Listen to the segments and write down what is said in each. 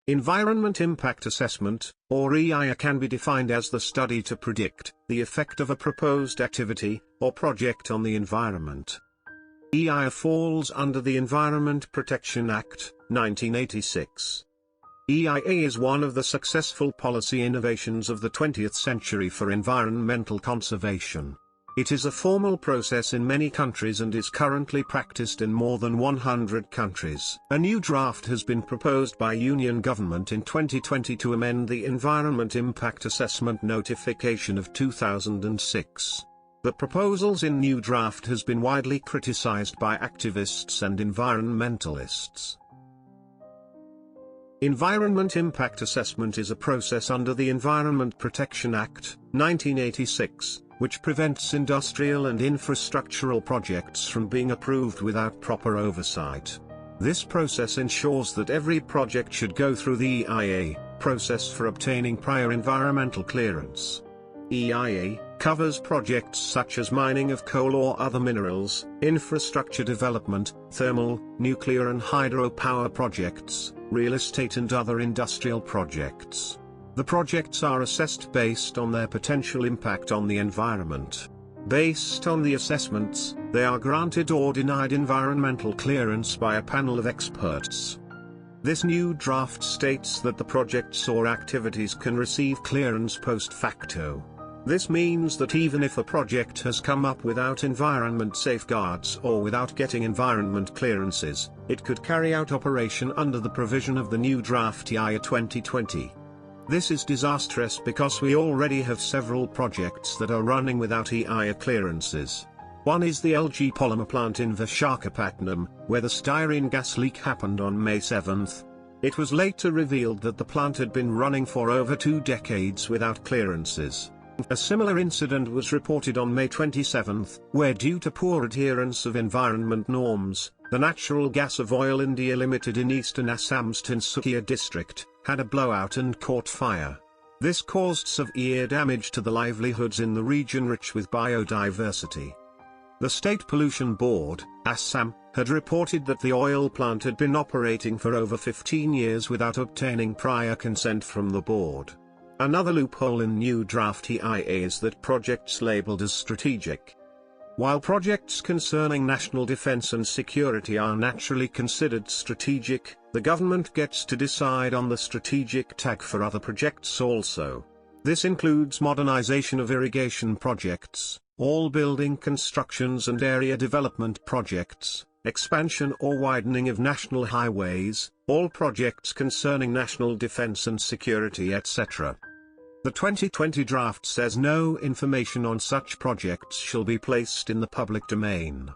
Environment Impact Assessment, or EIA, can be defined as the study to predict the effect of a proposed activity or project on the environment. EIA falls under the Environment Protection Act, 1986. EIA is one of the successful policy innovations of the 20th century for environmental conservation. It is a formal process in many countries and is currently practiced in more than 100 countries. A new draft has been proposed by Union Government in 2020 to amend the Environment Impact Assessment Notification of 2006. The proposals in new draft has been widely criticized by activists and environmentalists. Environment Impact Assessment is a process under the Environment Protection Act, 1986. Which prevents industrial and infrastructural projects from being approved without proper oversight. This process ensures that every project should go through the EIA process for obtaining prior environmental clearance. EIA covers projects such as mining of coal or other minerals, infrastructure development, thermal, nuclear and hydropower projects, real estate and other industrial projects. The projects are assessed based on their potential impact on the environment. Based on the assessments, they are granted or denied environmental clearance by a panel of experts. This new draft states that the projects or activities can receive clearance post facto. This means that even if a project has come up without environment safeguards or without getting environment clearances, it could carry out operation under the provision of the new draft EIA 2020. This is disastrous because we already have several projects that are running without EIA clearances. One is the LG polymer plant in Vishakhapatnam, where the styrene gas leak happened on May 7. It was later revealed that the plant had been running for over 2 decades without clearances. A similar incident was reported on May 27, where due to poor adherence of environment norms, the Natural Gas of Oil India Limited in eastern Assam's Tinsukia district had a blowout and caught fire. This caused severe damage to the livelihoods in the region rich with biodiversity. The State Pollution Board, Assam, had reported that the oil plant had been operating for over 15 years without obtaining prior consent from the board. Another loophole in new draft EIA is that projects labeled as strategic. While projects concerning national defense and security are naturally considered strategic, the government gets to decide on the strategic tag for other projects also. This includes modernization of irrigation projects, all building constructions and area development projects, expansion or widening of national highways, all projects concerning national defense and security, etc. The 2020 draft says no information on such projects shall be placed in the public domain.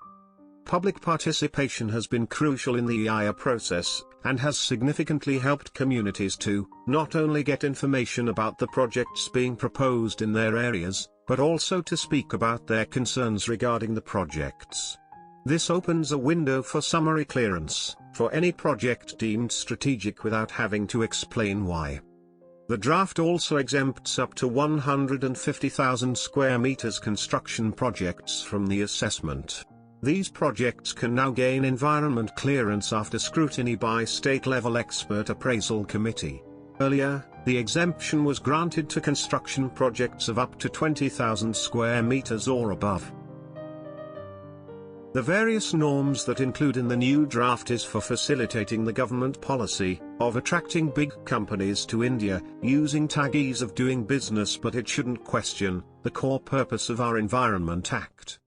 Public participation has been crucial in the EIA process, and has significantly helped communities to not only get information about the projects being proposed in their areas, but also to speak about their concerns regarding the projects. This opens a window for summary clearance for any project deemed strategic without having to explain why. The draft also exempts up to 150,000 square meters construction projects from the assessment. These projects can now gain environment clearance after scrutiny by state-level expert appraisal committee. Earlier, the exemption was granted to construction projects of up to 20,000 square meters or above. The various norms that include in the new draft is for facilitating the government policy of attracting big companies to India, using tag ease of doing business, but it shouldn't question the core purpose of our Environment Act.